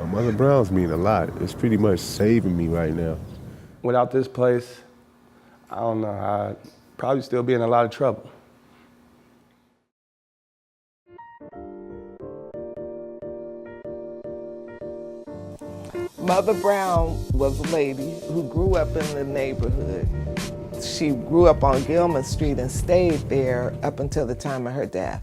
Mother Brown's mean a lot. It's pretty much saving me right now. Without this place, I don't know, I'd probably still be in a lot of trouble. Mother Brown was a lady who grew up in the neighborhood. She grew up on Gilman Street and stayed there up until the time of her death.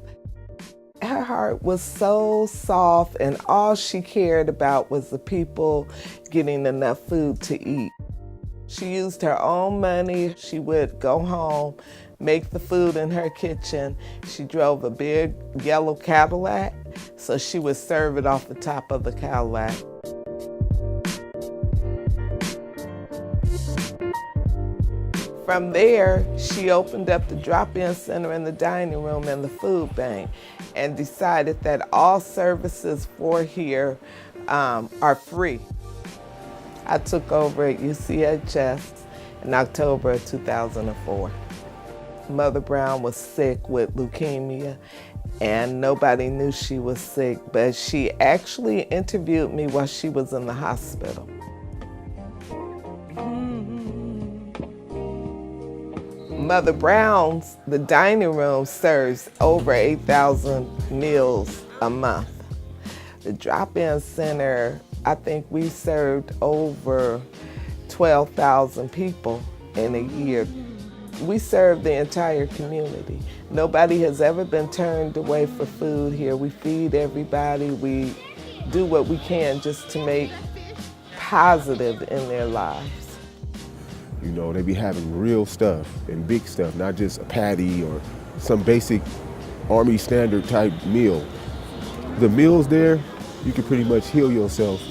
Her heart was so soft, and all she cared about was the people getting enough food to eat. She used her own money. She would go home, make the food in her kitchen. She drove a big yellow Cadillac, so she would serve it off the top of the Cadillac. From there, she opened up the drop-in center in the dining room and the food bank and decided that all services for here are free. I took over at UCHS in October of 2004. Mother Brown was sick with leukemia, and nobody knew she was sick, but she actually interviewed me while she was in the hospital. Mother Brown's, the dining room serves over 8,000 meals a month. The drop-in center, I think we served over 12,000 people in a year. We serve the entire community. Nobody has ever been turned away for food here. We feed everybody. We do what we can just to make positive in their lives. You know, they be having real stuff and big stuff, not just a patty or some basic Army standard type meal. The meals there, you could pretty much heal yourself.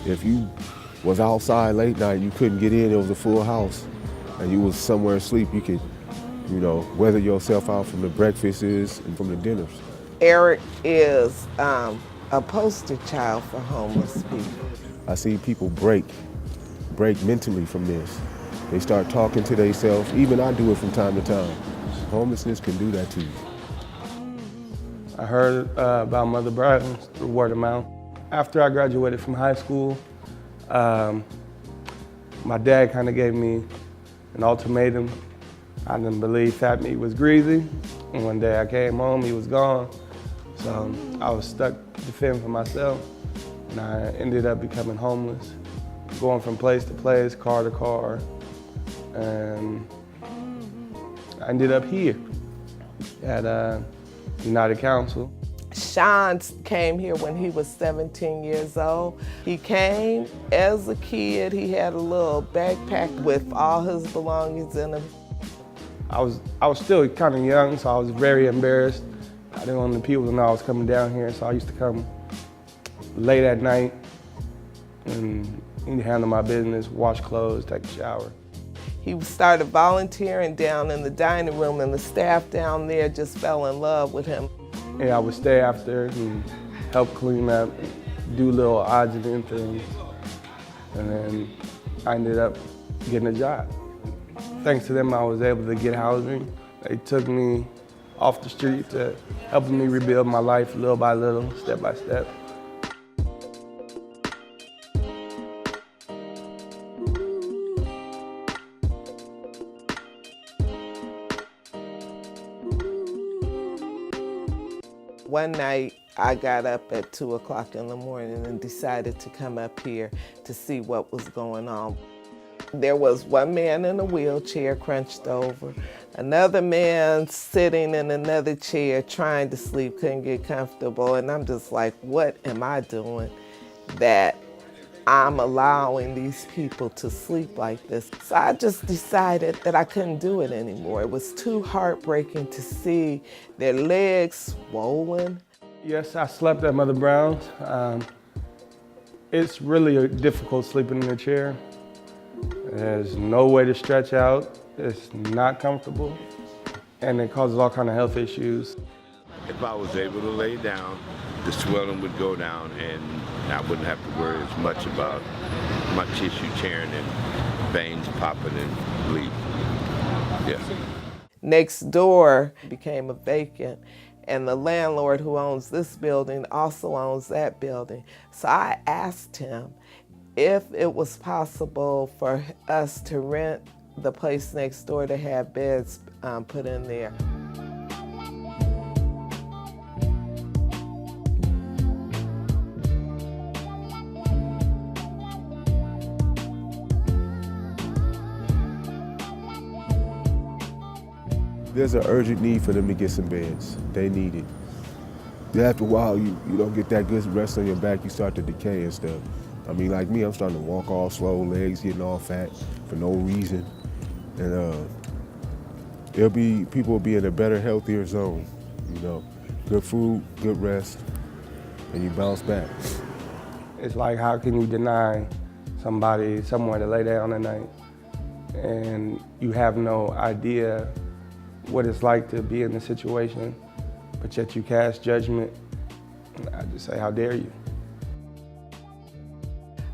If you was outside late night, you couldn't get in, it was a full house, and you was somewhere asleep, you could, you know, weather yourself out from the breakfasts and from the dinners. Eric is a poster child for homeless people. I see people break mentally from this. They start talking to themselves. Even I do it from time to time. Homelessness can do that to you. I heard about Mother Brown through word of mouth. After I graduated from high school, my dad kind of gave me an ultimatum. I didn't believe fat meat was greasy, and one day I came home, he was gone. So I was stuck to fend for myself, and I ended up becoming homeless, going from place to place, car to car, and I ended up here at United Council. Sean came here when he was 17 years old. He came as a kid. He had a little backpack with all his belongings in him. I was still kind of young, so I was very embarrassed. I didn't want the people to know I was coming down here, so I used to come late at night and handle my business, wash clothes, take a shower. He started volunteering down in the dining room, and the staff down there just fell in love with him. Yeah, I would stay after and help clean up, do little odds and ends things, and then I ended up getting a job. Thanks to them, I was able to get housing. They took me off the street to helping me rebuild my life little by little, step by step. One night, I got up at 2 o'clock in the morning and decided to come up here to see what was going on. There was one man in a wheelchair crunched over, another man sitting in another chair trying to sleep, couldn't get comfortable, and I'm just like, what am I doing that I'm allowing these people to sleep like this? So I just decided that I couldn't do it anymore. It was too heartbreaking to see their legs swollen. Yes, I slept at Mother Brown's. It's really difficult sleeping in a chair. There's no way to stretch out. It's not comfortable, and it causes all kinds of health issues. If I was able to lay down, the swelling would go down, and I wouldn't have to worry as much about my tissue tearing and veins popping and bleeding. Yeah. Next door became a vacant, And the landlord who owns this building also owns that building. So I asked him if it was possible for us to rent the place next door to have beds put in there. There's an urgent need for them to get some beds. They need it. After a while, you don't get that good rest on your back, you start to decay and stuff. I mean, like me, I'm starting to walk all slow, legs getting all fat for no reason. And people will be in a better, healthier zone, you know. Good food, good rest, and you bounce back. It's like, how can you deny somebody somewhere to lay down at night and you have no idea what it's like to be in the situation, but yet you cast judgment? I just say, how dare you?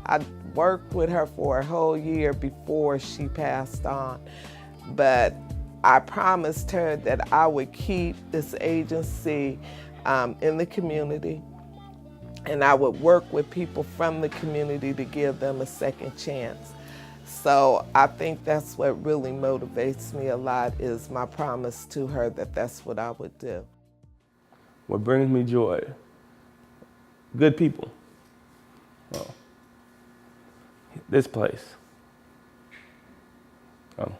I worked with her for a whole year before she passed on, but I promised her that I would keep this agency in the community, and I would work with people from the community to give them a second chance. So I think that's what really motivates me a lot, is my promise to her that that's what I would do. What brings me joy? Good people. Oh. This place. Oh.